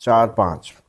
4-5,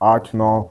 8-9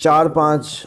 4-5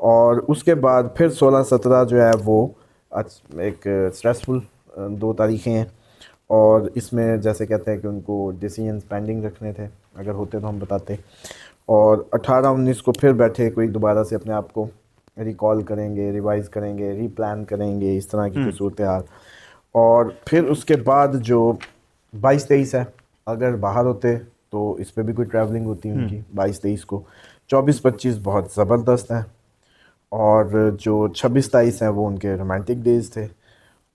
اور اس کے بعد پھر 16-17 جو ہے وہ ایک اسٹریسفل 2 تاریخیں ہیں، اور اس میں جیسے کہتے ہیں کہ ان کو ڈیسیجنز پینڈنگ رکھنے تھے، اگر ہوتے تو ہم بتاتے، اور 18-19 کو پھر بیٹھے کوئی دوبارہ سے اپنے آپ کو ریکال کریں گے، ریوائز کریں گے، ری پلان کریں گے، اس طرح کی کوئی صورتحال. اور پھر اس کے بعد جو 22-23 ہے، اگر باہر ہوتے تو اس پہ بھی کوئی ٹریولنگ ہوتی ان کی 22-23 کو. 24-25 بہت زبردست ہیں، اور جو 26-27 ہیں وہ ان کے رومانٹک ڈیز تھے،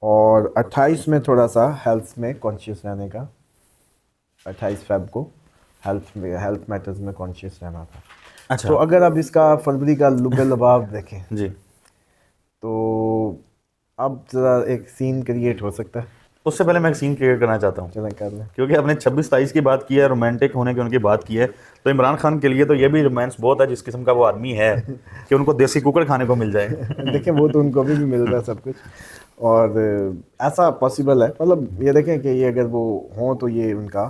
اور 28 میں تھوڑا سا ہیلتھ میں کانشیس رہنے کا، 28 فیب کو ہیلتھ میٹرز میں کانشیس رہنا تھا. اچھا تو اگر اب اس کا فروری کا لب لباب دیکھیں جی. تو اب ذرا ایک سین کریٹ ہو سکتا ہے. اس سے پہلے میں ایک سین کریٹ کرنا چاہتا ہوں، چلیں کر لیں. کیونکہ آپ نے 26-23 کی بات کی ہے، رومانٹک ہونے کی ان کی بات کی ہے، تو عمران خان کے لیے تو یہ بھی رومانس بہت ہے جس قسم کا وہ آدمی ہے کہ ان کو دیسی کوکر کھانے کو مل جائے. دیکھیں وہ تو ان کو بھی مل رہا ہے سب کچھ، اور ایسا پاسبل ہے. مطلب یہ دیکھیں کہ یہ اگر وہ ہوں تو یہ ان کا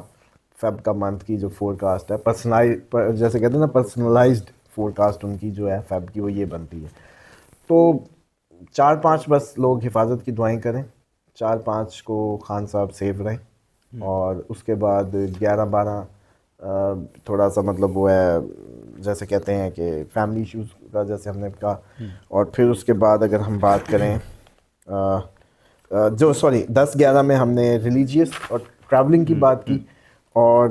فیب کا منتھ کی جو فور کاسٹ ہے، جیسے کہتے ہیں نا پرسنلائزڈ فور کاسٹ ان کی جو ہے فیب کی، وہ یہ بنتی ہے. تو 4-5 بس لوگ حفاظت کی دعائیں کریں، 4-5 کو خان صاحب سیف رہیں، اور اس کے بعد 11-12 تھوڑا سا مطلب وہ ہے جیسے کہتے ہیں کہ فیملی ایشوز کا جیسے ہم نے کہا. اور پھر اس کے بعد اگر ہم بات کریں جو 10-11 میں ہم نے ریلیجیس اور ٹریولنگ کی بات کی، اور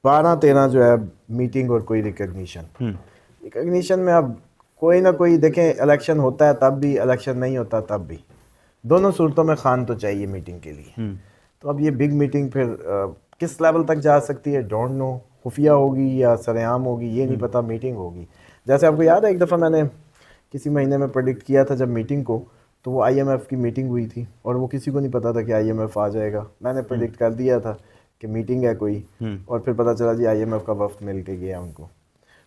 12-13 جو ہے میٹنگ اور کوئی ریکگنیشن میں اب کوئی نہ کوئی دیکھیں الیکشن ہوتا ہے تب بھی، الیکشن نہیں ہوتا تب بھی، دونوں صورتوں میں خان تو چاہیے میٹنگ کے لیے. تو اب یہ بگ میٹنگ پھر کس لیول تک جا سکتی ہے ڈونٹ نو، خفیہ ہوگی یا سر عام ہوگی یہ نہیں پتہ، میٹنگ ہوگی. جیسے آپ کو یاد ہے ایک دفعہ میں نے کسی مہینے میں پریڈکٹ کیا تھا جب میٹنگ کو، تو وہ آئی ایم ایف کی میٹنگ ہوئی تھی اور وہ کسی کو نہیں پتا تھا کہ آئی ایم ایف آ جائے گا. میں نے پریڈکٹ کر دیا تھا کہ میٹنگ ہے کوئی، اور پھر پتہ چلا جی آئی ایم ایف کا وفد مل کے گیا ان کو.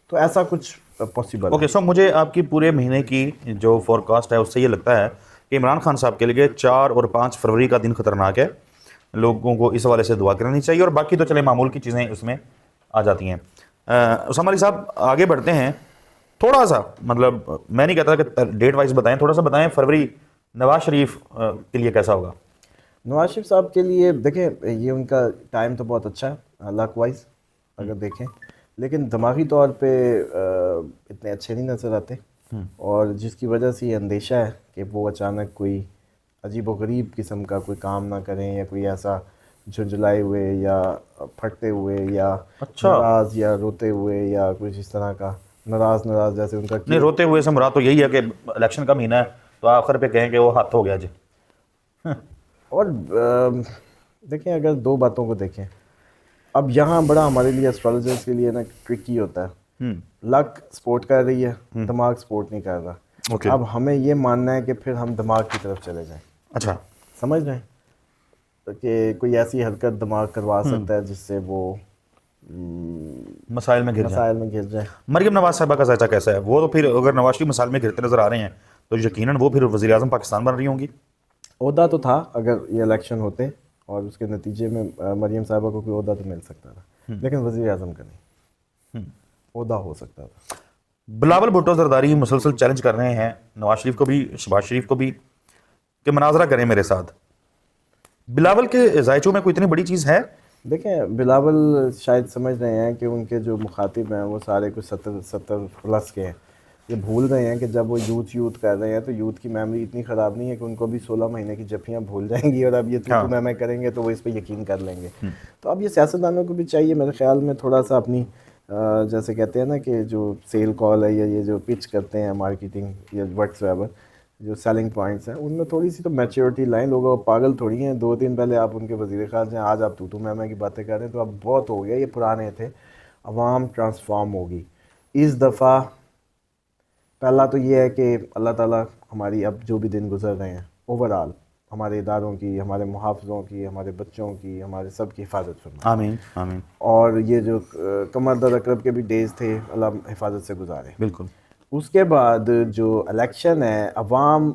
تو ایسا کچھ پاسبل. اوکے سو مجھے آپ کی پورے مہینے کی جو فور کاسٹ ہے اس سے یہ لگتا ہے کہ عمران خان صاحب کے لیے 4 اور 5 فروری کا دن خطرناک ہے، لوگوں کو اس حوالے سے دعا کرنی چاہیے، اور باقی تو چلے معمول کی چیزیں اس میں آ جاتی ہیں. اسامہ علی صاحب آگے بڑھتے ہیں تھوڑا سا، مطلب میں نہیں کہتا کہ ڈیٹ وائز بتائیں، تھوڑا سا بتائیں فروری نواز شریف کے لیے کیسا ہوگا؟ نواز شریف صاحب کے لیے دیکھیں یہ ان کا ٹائم تو بہت اچھا ہے لاک وائز اگر دیکھیں، لیکن دماغی طور پہ اتنے اچھے نہیں نظر آتے، اور جس کی وجہ سے یہ اندیشہ ہے کہ وہ اچانک کوئی عجیب و غریب قسم کا کوئی کام نہ کریں، یا کوئی ایسا جھنجھلائے ہوئے یا پھٹتے ہوئے یا ناراض یا روتے ہوئے یا کچھ اس طرح کا ناراض جیسے ان کا نہیں، روتے ہوئے سے مراد تو یہی ہے کہ الیکشن کا مہینہ ہے تو آخر پہ کہیں کہ وہ ہاتھ ہو گیا جی. اور دیکھیں اگر 2 باتوں کو دیکھیں، اب یہاں بڑا ہمارے لیے اسٹرالوجرز کے لیے نا ٹرکی ہوتا ہے، لک سپورٹ کر رہی ہے، دماغ سپورٹ نہیں کر رہا. اب ہمیں یہ ماننا ہے کہ پھر ہم دماغ کی طرف چلے جائیں. اچھا سمجھ رہے ہیں کہ کوئی ایسی حرکت دماغ کروا سکتا ہے جس سے وہ مسائل میں گر جائے. مریم نواز صاحبہ کا ذائقہ کیسا ہے؟ وہ تو پھر اگر نواز شریف مسائل میں گرتے نظر آ رہے ہیں تو یقیناً وہ پھر وزیر اعظم پاکستان بن رہی ہوں گی. عہدہ تو تھا اگر یہ الیکشن ہوتے اور اس کے نتیجے میں مریم صاحبہ کو کوئی عہدہ تو مل سکتا تھا، لیکن وزیر اعظم کا نہیں، عہدہ ہو سکتا تھا. بلاول بھٹو زرداری مسلسل چیلنج کر رہے ہیں نواز شریف کو بھی، شہباز شریف کو بھی، کہ مناظرہ کریں میرے ساتھ. بلاول کے ذائچوں میں کوئی اتنی بڑی چیز ہے؟ دیکھیں بلاول شاید سمجھ رہے ہیں کہ ان کے جو مخاطب ہیں وہ سارے کچھ 70 پلس کے ہیں. یہ بھول رہے ہیں کہ جب وہ یوتھ کر رہے ہیں تو یوتھ کی میموری اتنی خراب نہیں ہے کہ ان کو بھی 16 مہینے کی جفیاں بھول جائیں گی، اور اب یہ تو میں کریں گے تو وہ اس پہ یقین کر لیں گے. تو اب یہ سیاستدانوں کو بھی چاہیے میرے خیال میں تھوڑا سا اپنی جیسے کہتے ہیں نا کہ جو سیل کال ہے یا یہ جو پچ کرتے ہیں مارکیٹنگ یا واٹس ایور جو سیلنگ پوائنٹس ہیں ان میں تھوڑی سی تو میچورٹی لائیں. لوگوں پاگل تھوڑی ہیں، 2 دن پہلے آپ ان کے وزیر خارجہ ہیں، آج آپ تو میں کی باتیں کر رہے ہیں. تو اب بہت ہو گیا، یہ پرانے تھے. عوام ٹرانسفارم ہوگی اس دفعہ. پہلا تو یہ ہے کہ اللہ تعالیٰ ہماری اب جو بھی دن گزر رہے ہیں اوور آل ہمارے اداروں کی، ہمارے محافظوں کی، ہمارے بچوں کی، ہمارے سب کی حفاظت فرمائے. آمین آمین. اور یہ جو قمر در اقرب کے بھی ڈیز تھے اللہ حفاظت سے گزارے. بالکل. اس کے بعد جو الیکشن ہے عوام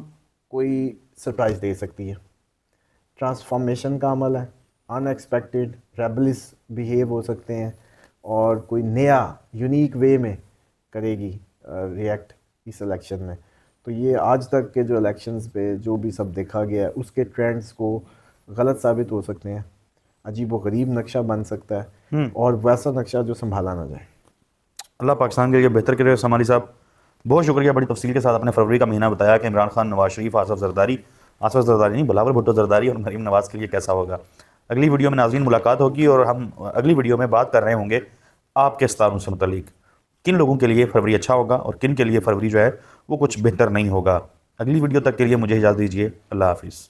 کوئی سرپرائز دے سکتی ہے. ٹرانسفارمیشن کا عمل ہے، ان ایکسپیکٹڈ ریبلس بیہیو ہو سکتے ہیں، اور کوئی نیا یونیک وے میں کرے گی ریئیکٹ اس الیکشن میں. تو یہ آج تک کے جو الیکشنز پہ جو بھی سب دیکھا گیا ہے اس کے ٹرینڈز کو غلط ثابت ہو سکتے ہیں. عجیب و غریب نقشہ بن سکتا ہے اور ویسا نقشہ جو سنبھالا نہ جائے. اللہ پاکستان کے لیے بہتر کرے. سمالی صاحب بہت شکریہ, بڑی تفصیل کے ساتھ اپنے فروری کا مہینہ بتایا کہ عمران خان, نواز شریف, آصف زرداری نہیں, بلاول بھٹو زرداری اور مریم نواز کے لیے کیسا ہوگا. اگلی ویڈیو میں ناظرین ملاقات ہوگی اور ہم اگلی ویڈیو میں بات کر رہے ہوں گے آپ کے ستاروں سے متعلق, کن لوگوں کے لیے فروری اچھا ہوگا اور کن کے لیے فروری جو ہے وہ کچھ بہتر نہیں ہوگا. اگلی ویڈیو تک کے لیے مجھے اجازت دیجیے. اللہ حافظ.